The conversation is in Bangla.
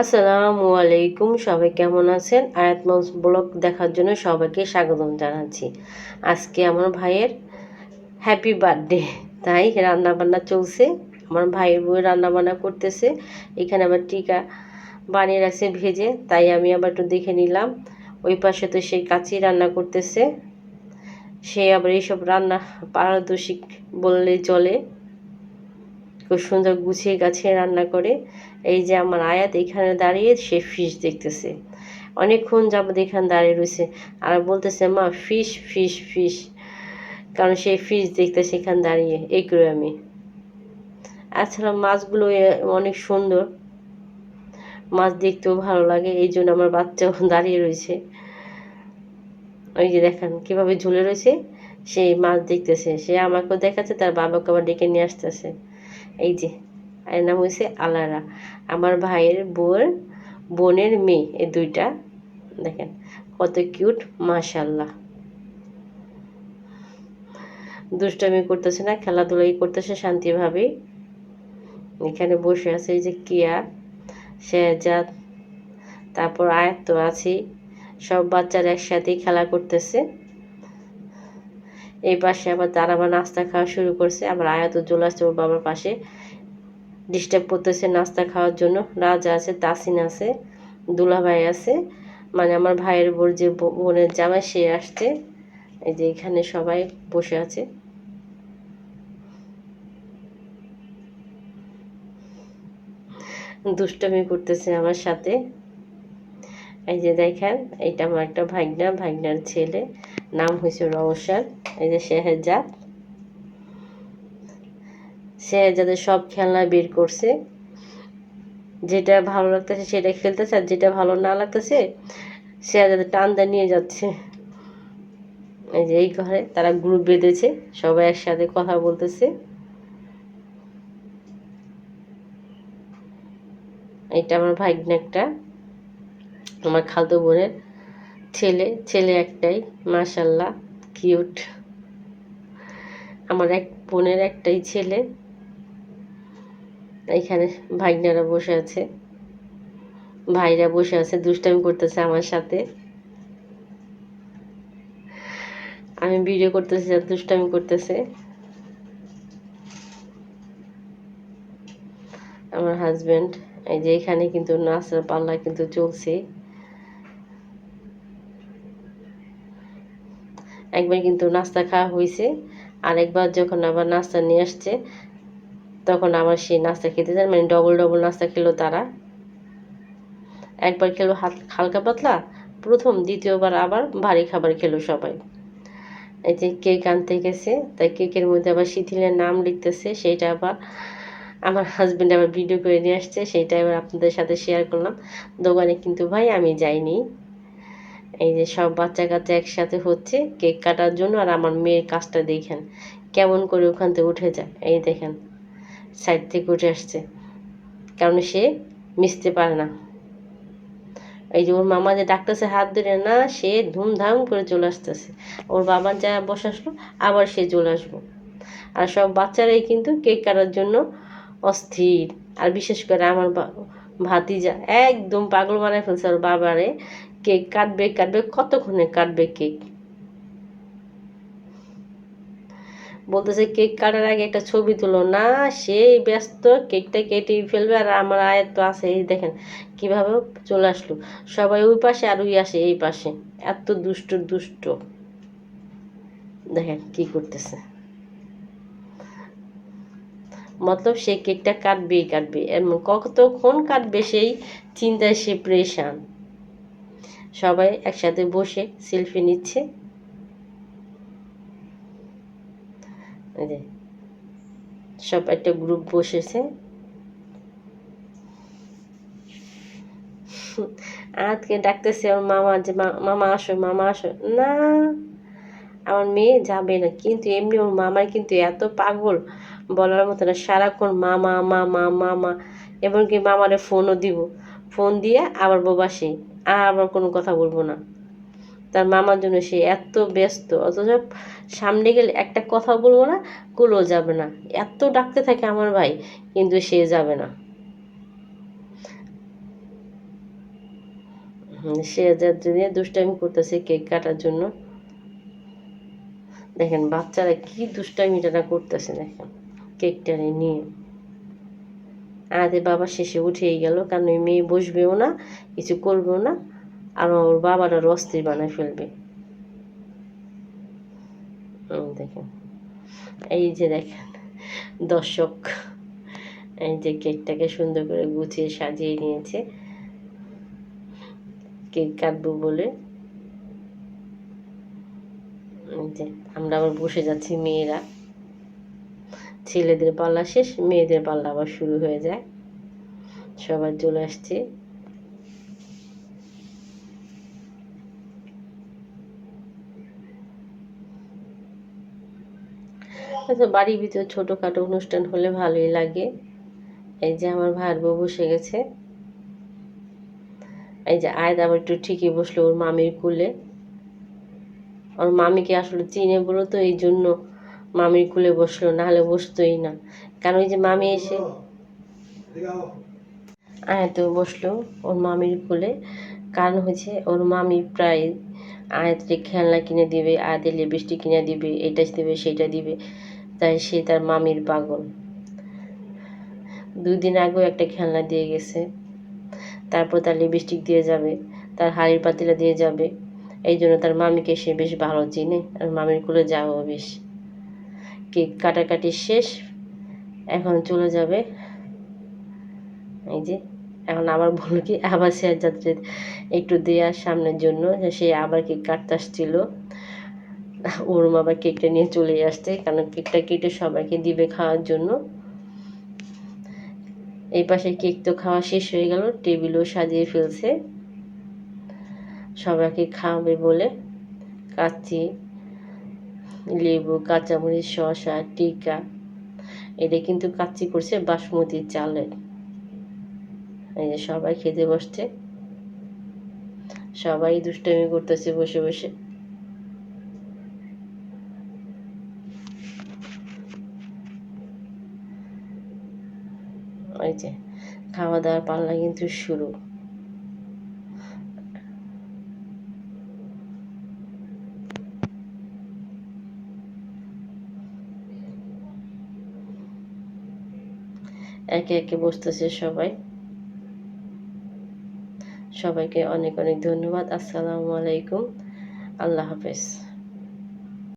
আসসালামু আলাইকুম, সবাই কেমন আছেন? আয়াত মাউস ব্লগ দেখার জন্য সবাইকে স্বাগতম জানাচ্ছি। আজকে আমার ভাইয়ের হ্যাপি বার্থডে, তাই রান্না বান্না চলছে। আমার ভাইয়ের বউ রান্না বান্না করতেছে। এখানে আবার টিকা বানিয়ে রাখছে ভেজে, তাই আমি আবার একটু দেখে নিলাম। ওই পাশে তো সেই কাচি রান্না করতেছে। সে আবার এইসব রান্না পারদর্শী বললেই চলে। খুব সুন্দর গুছিয়ে গাছিয়ে রান্না করে। এই যে আমার আয়াত এখানে দাঁড়িয়ে সে ফিশ দেখতেছে। অনেকক্ষণ যাবত এখানে দাঁড়িয়ে রয়েছে আর বলতেছে মা ফিশ ফিশ ফিশ, কারণ সে ফিশ দেখতেছে এখানে দাঁড়িয়ে এই করে আমি। এছাড়া মাছগুলো অনেক সুন্দর, মাছ দেখতেও ভালো লাগে, এই জন্য আমার বাচ্চাও দাঁড়িয়ে রয়েছে। ওই যে দেখেন কীভাবে ঝুলে রয়েছে, সেই মাছ দেখতেছে। সে আমাকেও দেখাচ্ছে, তার বাবাকে আবার ডেকে নিয়ে আসতেছে। এই যে এর নাম হয়েছে আলারা, আমার ভাইয়ের বোনের মেয়ে। এই দুইটা দেখেন কত কিউট, মাশাল্লাহ। দুষ্টামি করতেছে না, খেলাধুলাই করতেছে শান্তিভাবে। এখানে বসে আছে এই যে কিয়া, শেহজাদ, তারপর আয়াত তো আছেই। সব বাচ্চারা একসাথেই খেলা করতেছে। এই পাশে আবার তারা আবার নাস্তা খাওয়া শুরু করছে। আবার আয়াতও চলে আসছে ওর বাবার পাশে, ডিস্টার্ব করতেছে নাস্তা খাওয়ার জন্য। রাজা আছে, তাসিন আছে, দুলাভাই আছে, মানে আমার ভাইয়ের বোর যে বোনের জামাই সে আসছে। এই যে এখানে সবাই বসে আছে। দুষ্টমি করতেছে আমার সাথে। এই যে দেখেন এইটা আমার একটা ভাগনা, ভাগনার ছেলে, নাম হয়েছে রওশন। এই যে শেহজাদ, শেহজাদের সব খেলনা বের করছে। যেটা ভালো লাগতেছে সেটা খেলতেছে, আর যেটা ভালো না লাগতেছে শেহজাদের টানটা নিয়ে যাচ্ছে। এই যে এই ঘরে তারা গ্রুপ বেঁধেছে, সবাই একসাথে কথা বলতেছে। এটা আমার ভাগ্নে একটা, আমার খালতো বোনের ছেলে। ছেলে একটাই, মাশাল্লাহ কিউট। আমার এক বোনের একটাই ছেলে। এখানে ভাগ্নারা বসে আছে, ভাইরা বসে আছে, দুষ্টামি করতেছে আমার সাথে। আমি ভিডিও করতেছি আর দুষ্টামি করতেছে। আমার হাজবেন্ড। এই যে এখানে কিন্তু নাচের পাল্লা কিন্তু চলছে। একবার কিন্তু নাস্তা খাওয়া হয়েছে, আরেকবার যখন আবার নাস্তা নিয়ে আসছে তখন আবার সেই নাস্তা খেতে যায়, মানে ডবল ডবল নাস্তা খেলো তারা। একবার খেলো হালকা পাতলা প্রথম, দ্বিতীয়বার আবার ভারী খাবার খেলো সবাই। এই যে কেক আনতে গেছে, তাই কেকের মধ্যে আবার শিথিলের নাম লিখতেছে, সেইটা আবার আমার হাজব্যান্ড আবার ভিডিও করে নিয়ে আসছে, সেইটা এবার আপনাদের সাথে শেয়ার করলাম। দোকানে কিন্তু ভাই আমি যাইনি। এই যে সব বাচ্চা কাচ্চা একসাথে হচ্ছে কেক কাটার জন্য, আর আমার মেয়ের কাজটা দেখেন কেমন করে ওখান থেকে উঠে যায়। এই দেখেন সাইড থেকে উঠে আসছে, কারণ সে মিশতে পারে না। এই যে ওর মামা যে ডাকতেছে হাত ধরে, না সে ধুমধাম করে চলে আসতেছে। ওর বাবার যা বসে আসলো আবার সে চলে আসবো। আর সব বাচ্চারাই কিন্তু কেক কাটার জন্য অস্থির। আর বিশেষ করে আমার ভাতিজা একদম পাগল বানায় ফেলছে ওর বাবারে। কেক কাটবে কাটবে, কতক্ষণে কাটবে কেক। বলতেছে কেক কাটার আগে একটা ছবি তুলো, না সেই ব্যস্ত কেকটা কেটেই ফেলবে। আর আমার আয়ের তো আছে, এই দেখেন কিভাবে চলে আসলো। সবাই ওই পাশে আর ওই আসে এই পাশে, এত দুষ্ট দুষ্ট। দেখেন কি করতেছে, মতলব সে কেকটা কাটবেই কাটবে, এমন কতক্ষণ কাটবে সেই চিন্তায় সে প্রেশান। সবাই একসাথে বসে সেলফি নিচ্ছে। এই যে সব একটা গ্রুপ বসেছে। আজকে ডাকতেছে ওর মামা, যে মামা আসো মামা আসো, না আমার মেয়ে যাবে না। কিন্তু এমনি ওর মামার কিন্তু এত পাগল বলার মতো না, সারাক্ষণ মামা মামা মামা। এমনকি মামারে ফোনও দিব, ফোন দিয়ে আবার বোবাসে, আর আবার কোনো কথা বলবো না। তার মামার জন্য সে এত ব্যস্ত, অথচ সামনে গেলে একটা কথা বলবো না, কুলো যাবে না। এত ডাকতে থাকে আমার ভাই, কিন্তু সে যাবে না। সে নিয়ে দুষ্টামি করতেছে কেক কাটার জন্য। দেখেন বাচ্চারা কি দুষ্টামিটা না করতেছে, দেখেন কেকটা নিয়ে। আমাদের বাবা শেষে উঠেই গেল, কারণ ওই মেয়ে বসবেও না, কিছু করবেও না, আর ওর বাবাটা অস্থির বানায় ফেলবে। দেখেন এই যে দেখেন দর্শক, এই যে কেকটাকে সুন্দর করে গুছিয়ে সাজিয়ে নিয়েছে কেক কাটবো বলে। যে আমরা আবার বসে যাচ্ছি, মেয়েরা, ছেলেদের পাল্লা শেষ, মেয়েদের পাল্লা আবার শুরু হয়ে যায়। সবাই চলে আসছে। আচ্ছা, বাড়ির ভিতরে ছোটোখাটো অনুষ্ঠান হলে ভালোই লাগে। এই যে আমার ভাইয়ের বউ বসে গেছে। এই যে আয়াত আবার একটু ঠিকই বসলো ওর মামির কুলে। ওর মামিকে আসলে চিনে বলো তো, এই জন্য মামির কুলে বসলো, নাহলে বসতোই না। কারণ ওই যে মামি এসে আয়াতেও বসলো ওর মামির কুলে। কারণ হচ্ছে ওর মামি প্রায় আয়াতকে খেলনা কিনে দিবে, আয়াতের লিপস্টিক কিনে দিবে, এটা দিবে সেটা দিবে, তাই সে তার মামির পাগল। 2 দিন আগেও একটা খেলনা দিয়ে গেছে, তারপর তার লিপস্টিক দিয়ে যাবে, তার হাঁড়ির পাতিলা দিয়ে যাবে। এই জন্য তার মামিকে সে বেশ ভালো চিনে, আর মামির কুলে যাওয়া বেশ। কেক কাটাকাটি শেষ, এখন চলে যাবে। এই যে এখন আবার বলল কি, আবার সে যাত্রী একটু দেওয়ার সামনের জন্য, যে সে আবার কেক কাটতে আসছিল। ওর আবার কেকটা নিয়ে চলে আসছে, কারণ কেকটা কেটে সবাইকে দিবে খাওয়ার জন্য। এই পাশে কেক তো খাওয়া শেষ হয়ে গেল, টেবিলও সাজিয়ে ফেলছে সবাইকে খাওয়াবে বলে। কাচ্চি, লেবু, কাঁচামরিচ, শসা, টিকা, এটা কিন্তু কাচ্চি করছে বাসমতি চালের। এই যে সবাই খেতে বসছে, সবাই দুষ্টামি করতেছে বসে বসে। ওই যে খাওয়া দাওয়ার পাল্লা কিন্তু শুরু। একে একে বসতেছে সবাই। সবাইকে অনেক অনেক ধন্যবাদ। আসসালামু আলাইকুম, আল্লাহ হাফেজ।